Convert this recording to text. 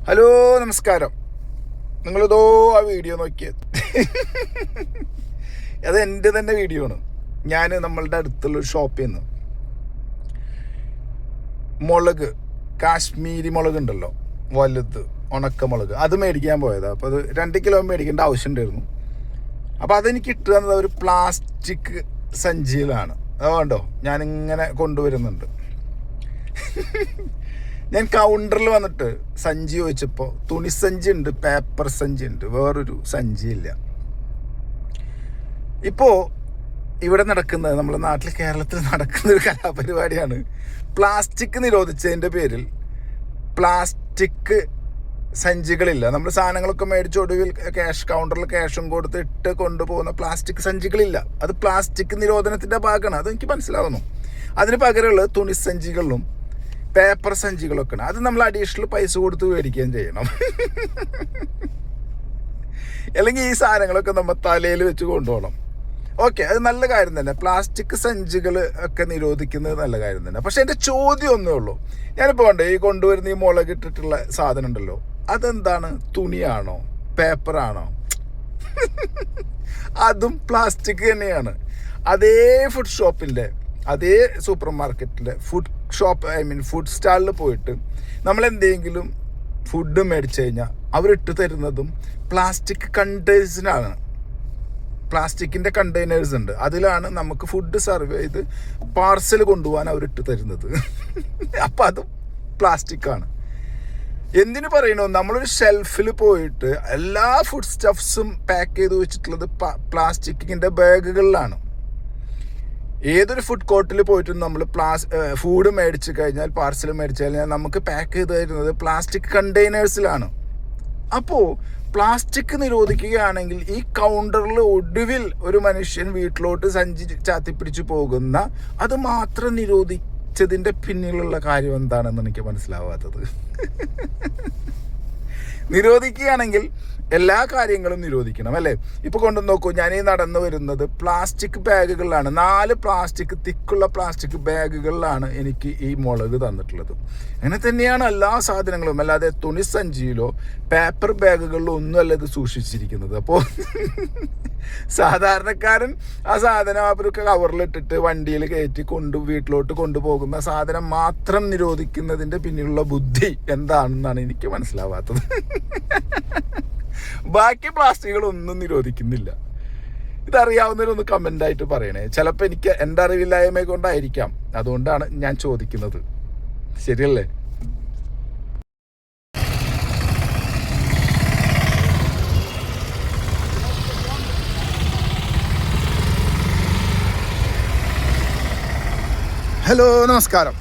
Hello നമസ്കാരം. നിങ്ങളിതോ ആ video നോക്കിയത് അത് എൻ്റെ തന്നെ വീഡിയോ ആണ്. ഞാൻ നമ്മളുടെ അടുത്തുള്ളൊരു ഷോപ്പിൽ നിന്ന് മുളക്, കാശ്മീരി മുളക് ഉണ്ടല്ലോ, വലുത് ഉണക്കമുളക്, അത് മേടിക്കാൻ പോയതാണ്. അപ്പോൾ അത് 2 കിലോ മേടിക്കേണ്ട ആവശ്യമുണ്ടായിരുന്നു. അപ്പോൾ അതെനിക്ക് ഇട്ടുതന്നത് ഒരു പ്ലാസ്റ്റിക് സഞ്ചിയിലാണ്. അതുകൊണ്ടോ ഞാനിങ്ങനെ കൊണ്ടുവരുന്നുണ്ട്. ഞാൻ കൗണ്ടറിൽ വന്നിട്ട് സഞ്ചി ചോദിച്ചപ്പോൾ തുണിസഞ്ചി ഉണ്ട്, പേപ്പർ സഞ്ചി ഉണ്ട്, വേറൊരു സഞ്ചിയില്ല. ഇപ്പോൾ ഇവിടെ നടക്കുന്നത്, നമ്മുടെ നാട്ടിൽ കേരളത്തിൽ നടക്കുന്ന ഒരു കലാപരിപാടിയാണ്. പ്ലാസ്റ്റിക് നിരോധിച്ചതിൻ്റെ പേരിൽ പ്ലാസ്റ്റിക് സഞ്ചികളില്ല. നമ്മൾ സാധനങ്ങളൊക്കെ മേടിച്ച് ഒടുവിൽ കൗണ്ടറിൽ ക്യാഷും കൊടുത്ത് ഇട്ട് കൊണ്ടുപോകുന്ന പ്ലാസ്റ്റിക് സഞ്ചികളില്ല. അത് പ്ലാസ്റ്റിക് നിരോധനത്തിൻ്റെ ഭാഗമാണ്, അതെനിക്ക് മനസ്സിലാവുന്നു. അതിന് പകരമുള്ള തുണിസഞ്ചികളും പേപ്പർ സഞ്ചികളൊക്കെ ആണ്. അത് നമ്മൾ അഡീഷണൽ പൈസ കൊടുത്ത് മേടിക്കുകയും ചെയ്യണം. അല്ലെങ്കിൽ ഈ സാധനങ്ങളൊക്കെ നമ്മൾ തലയിൽ വെച്ച് കൊണ്ടുപോകണം. ഓക്കെ, അത് നല്ല കാര്യം തന്നെ. പ്ലാസ്റ്റിക് സഞ്ചികൾ ഒക്കെ നിരോധിക്കുന്നത് നല്ല കാര്യം തന്നെ. പക്ഷെ എൻ്റെ ചോദ്യം ഒന്നേ ഉള്ളൂ. ഞാനിപ്പോൾ കണ്ടേ ഈ കൊണ്ടുവരുന്ന ഈ മുളകിട്ടിട്ടുള്ള സാധനം ഉണ്ടല്ലോ, അതെന്താണ്? തുണിയാണോ പേപ്പറാണോ? അതും പ്ലാസ്റ്റിക് തന്നെയാണ്. അതേ ഫുഡ് ഷോപ്പിൻ്റെ, അതേ സൂപ്പർ മാർക്കറ്റിലെ ഫുഡ് സ്റ്റാളിൽ പോയിട്ട് നമ്മൾ എന്തെങ്കിലും ഫുഡ് മേടിച്ചു കഴിഞ്ഞാൽ അവരിട്ട് തരുന്നതും പ്ലാസ്റ്റിക് കണ്ടെയ്നേഴ്സിനാണ്. പ്ലാസ്റ്റിക്കിൻ്റെ കണ്ടെയ്നേഴ്സ് ഉണ്ട്, അതിലാണ് നമുക്ക് ഫുഡ് സർവ് ചെയ്ത് പാർസൽ കൊണ്ടുപോകാൻ അവരിട്ട് തരുന്നത്. അപ്പം അതും പ്ലാസ്റ്റിക്കാണ്. എന്തിനു പറയണോ, നമ്മളൊരു ഷെൽഫിൽ പോയിട്ട് എല്ലാ ഫുഡ് സ്റ്റഫ്സും പാക്ക് ചെയ്ത് വെച്ചിട്ടുള്ളത് പ്ലാസ്റ്റിക്കിൻ്റെ ബാഗുകളിലാണ്. ഏതൊരു ഫുഡ് കോർട്ടിൽ പോയിട്ടും നമ്മൾ ഫുഡ് മേടിച്ച് കഴിഞ്ഞാൽ, പാർസൽ മേടിച്ച് കഴിഞ്ഞാൽ നമുക്ക് പാക്ക് ചെയ്ത് തരുന്നത് പ്ലാസ്റ്റിക് കണ്ടെയ്നേഴ്സിലാണ്. അപ്പോൾ പ്ലാസ്റ്റിക് നിരോധിക്കുകയാണെങ്കിൽ ഈ കൗണ്ടറിൽ ഒടുവിൽ ഒരു മനുഷ്യൻ വീട്ടിലോട്ട് സഞ്ചി ചാത്തിപ്പിടിച്ച് പോകുന്ന അത് മാത്രം നിരോധിച്ചതിൻ്റെ പിന്നിലുള്ള കാര്യം എന്താണെന്ന് എനിക്ക് മനസ്സിലാവാത്തത്. നിരോധിക്കുകയാണെങ്കിൽ എല്ലാ കാര്യങ്ങളും നിരോധിക്കണം, അല്ലേ? ഇപ്പോൾ കൊണ്ടു നോക്കൂ, ഞാൻ ഈ നടന്നു വരുന്നത് പ്ലാസ്റ്റിക് ബാഗുകളിലാണ്. 4 പ്ലാസ്റ്റിക് തിക്കുള്ള പ്ലാസ്റ്റിക് ബാഗുകളിലാണ് എനിക്ക് ഈ മുളക് തന്നിട്ടുള്ളത്. അങ്ങനെ തന്നെയാണ് എല്ലാ സാധനങ്ങളും. അല്ലാതെ തുണിസഞ്ചിയിലോ പേപ്പർ ബാഗുകളിലോ ഒന്നുമല്ല ഇത് സൂക്ഷിച്ചിരിക്കുന്നത്. അപ്പോൾ സാധാരണക്കാരൻ ആ സാധനം അവർക്ക് കവറിലിട്ടിട്ട് വണ്ടിയിൽ കയറ്റി വീട്ടിലോട്ട് കൊണ്ടുപോകുന്ന സാധനം മാത്രം നിരോധിക്കുന്നതിൻ്റെ പിന്നിലുള്ള ബുദ്ധി എന്താണെന്നാണ് എനിക്ക് മനസ്സിലാവാത്തത്. ബാക്കി പ്ലാസ്റ്റിക്കുകളൊന്നും നിരോധിക്കുന്നില്ല. ഇതറിയാവുന്നവരൊന്ന് കമൻ്റായിട്ട് പറയണേ. ചിലപ്പോൾ എനിക്ക് എൻ്റെ അറിവില്ലായ്മ കൊണ്ടായിരിക്കാം, അതുകൊണ്ടാണ് ഞാൻ ചോദിക്കുന്നത്. ശരിയല്ലേ? ഹലോ നമസ്കാരം.